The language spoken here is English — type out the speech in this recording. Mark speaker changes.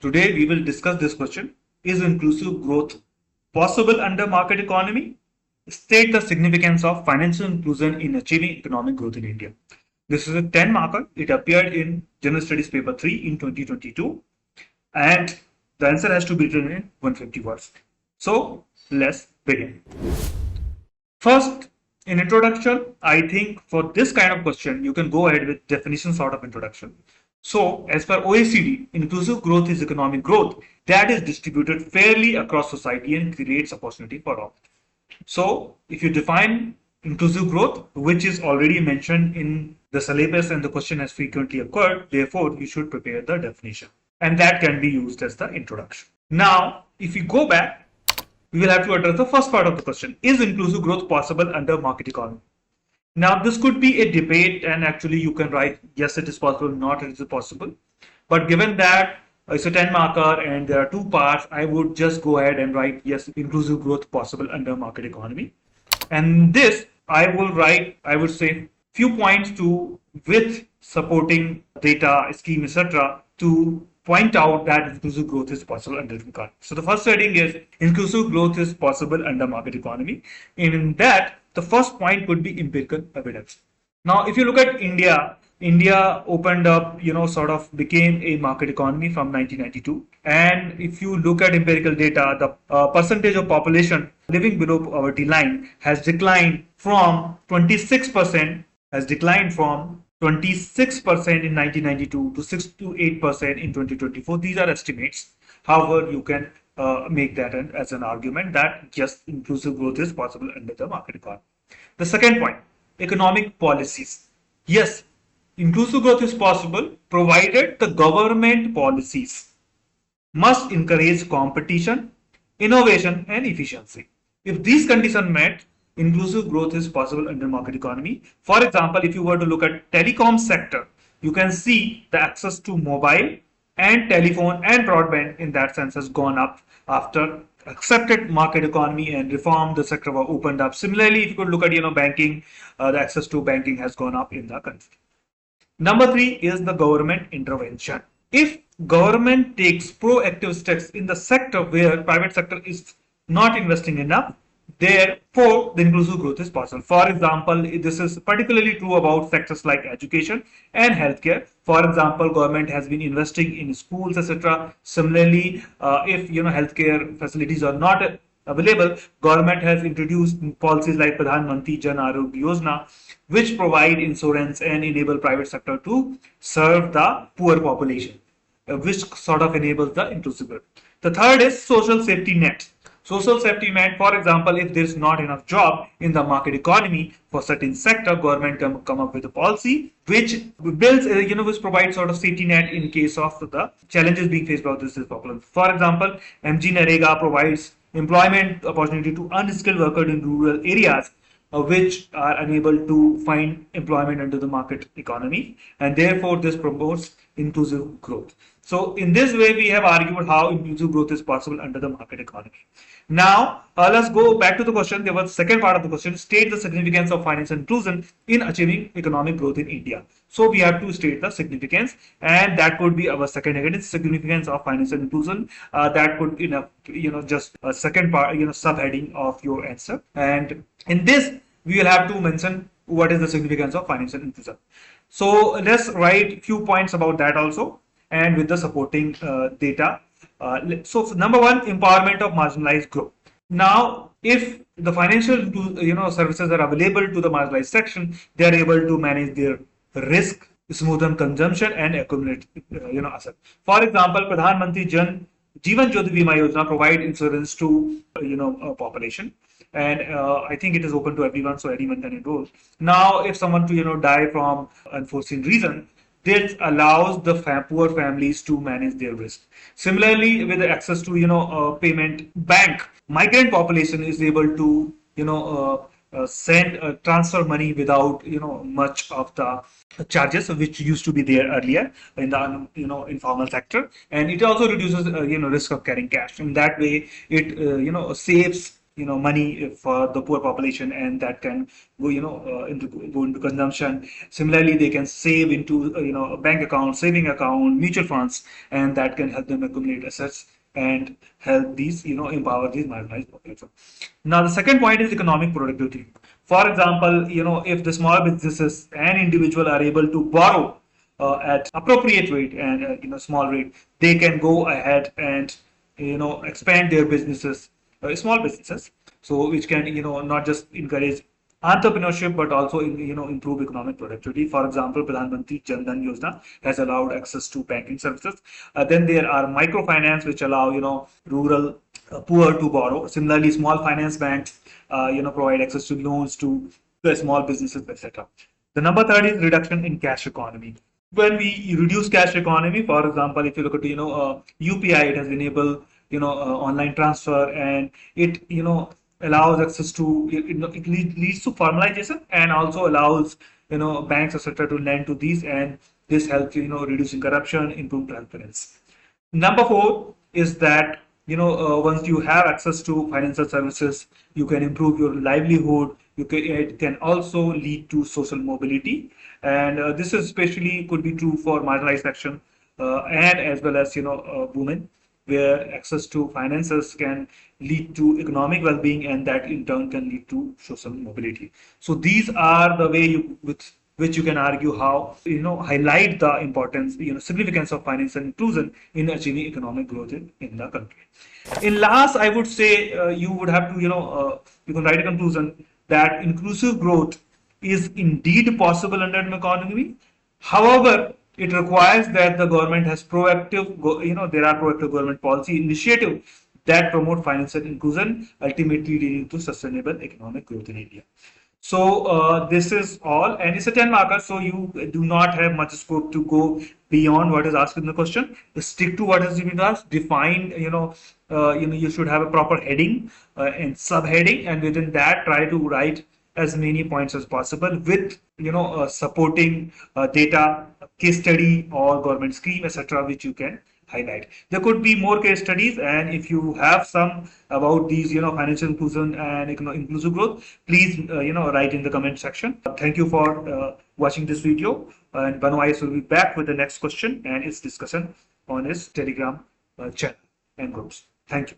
Speaker 1: Today we will discuss this question. Is inclusive growth possible under market economy? State the significance of financial inclusion in achieving economic growth in India. This is a 10 marker. It appeared in General Studies paper 3 in 2022 and the answer has to be written in 150 words. So let's begin. First, in introduction, I think for this kind of question, you can go ahead with definition sort of introduction. So, as per OECD, inclusive growth is economic growth that is distributed fairly across society and creates opportunity for all. So, if you define inclusive growth, which is already mentioned in the syllabus and the question has frequently occurred, therefore, you should prepare the definition. And that can be used as the introduction. Now, if we go back, we will have to address the first part of the question. Is inclusive growth possible under market economy? Now, this could be a debate and actually you can write, yes, it is possible, not it is possible. But given that it's a 10 marker and there are two parts, I would just go ahead and write, yes, inclusive growth possible under market economy. And this, I will write, I would say, few points to with supporting data, scheme, etc. to point out that inclusive growth is possible under the economy. So the first heading is inclusive growth is possible under market economy. In that, the first point would be empirical evidence. Now, if you look at India, India opened up, sort of became a market economy from 1992. And if you look at empirical data, the percentage of population living below poverty line has declined from 26%, has declined from 26% in 1992 to 6 to 8% in 2024. These are estimates. However, you can make that as an argument that just inclusive growth is possible under the market economy. The second point, economic policies. Yes, inclusive growth is possible provided the government policies must encourage competition, innovation, and efficiency. If these conditions met, inclusive growth is possible under market economy. For example, if you were to look at telecom sector, you can see the access to mobile and telephone and broadband in that sense has gone up after accepted market economy and reform the sector were opened up. Similarly, if you could look at banking, the access to banking has gone up in the country. Number 3 is the government intervention. If government takes proactive steps in the sector where private sector is not investing enough, therefore the inclusive growth is possible. For example, this is particularly true about sectors like education and healthcare. For example, government has been investing in schools, etc. Similarly, if healthcare facilities are not available, government has introduced policies like Pradhan Mantri Jan Arogya Yojana, which provide insurance and enable private sector to serve the poor population, which sort of enables the inclusive growth. The third is social safety net. Social safety net, for example, if there is not enough job in the market economy for certain sector, government can come up with a policy which builds, which provides sort of safety net in case of the challenges being faced by this population. For example, MG Narega provides employment opportunity to unskilled workers in rural areas which are unable to find employment under the market economy, and therefore this promotes inclusive growth. So in this way, we have argued how inclusive growth is possible under the market economy. Now, let's go back to the question. There was the second part of the question, state the significance of financial inclusion in achieving economic growth in India. So we have to state the significance, and that could be our second heading, significance of financial inclusion. That could, just a second part, subheading of your answer. And in this, we will have to mention what is the significance of financial inclusion. So let's write a few points about that also, and with the supporting data. So number 1, empowerment of marginalized group. Now, if the financial services are available to the marginalized section, they are able to manage their risk, smoothen consumption, and accumulate assets. For example, Pradhan Mantri Jan Jeevan Jyoti Bima Yojana provide insurance to population, and I think it is open to everyone, so anyone can enroll. Now, if someone to die from unforeseen reason, this allows the poor families to manage their risk. Similarly, with the access to payment bank, migrant population is able to transfer money without much of the charges which used to be there earlier in the informal sector, and it also reduces risk of carrying cash. In that way, it saves money for the poor population, and that can go go into consumption. Similarly, they can save into a bank account, saving account, mutual funds, and that can help them accumulate assets and help these empower these marginalized population. Now the second point is economic productivity. For example, if the small businesses and individual are able to borrow at appropriate rate and small rate, they can go ahead and expand their businesses, small businesses, so which can not just encourage entrepreneurship but also improve economic productivity. For example, Pradhan Mantri Jan Dhan Yojana has allowed access to banking services. Then there are microfinance which allow rural poor to borrow. Similarly, small finance banks provide access to loans to the small businesses, etc. The number third is reduction in cash economy. When we reduce cash economy, for example, if you look at UPI, it has enabled online transfer, and it allows access to it leads to formalization and also allows banks, etc., to lend to these, and this helps reducing corruption, improve transparency. Number four is that once you have access to financial services, you can improve your livelihood. It can also lead to social mobility, and this is especially could be true for marginalized section and as well as women, where access to finances can lead to economic well-being, and that in turn can lead to social mobility. So these are the way with which you can argue how highlight the importance, significance of financial inclusion in achieving economic growth in the country. In last, I would say you would have to you can write a conclusion that inclusive growth is indeed possible under an economy. However, it requires that the government has there are proactive government policy initiatives that promote financial inclusion, ultimately leading to sustainable economic growth in India. So this is all, and it's a 10 marker, so you do not have much scope to go beyond what is asked in the question. Stick to what has been asked. Define, you should have a proper heading and subheading, and within that, try to write as many points as possible with supporting data, case study, or government scheme, etc., which you can highlight. There could be more case studies, and if you have some about these financial inclusion and inclusive growth, please write in the comment section. Thank you for watching this video, and BANO IAS will be back with the next question and its discussion on his Telegram channel and groups. Thank you.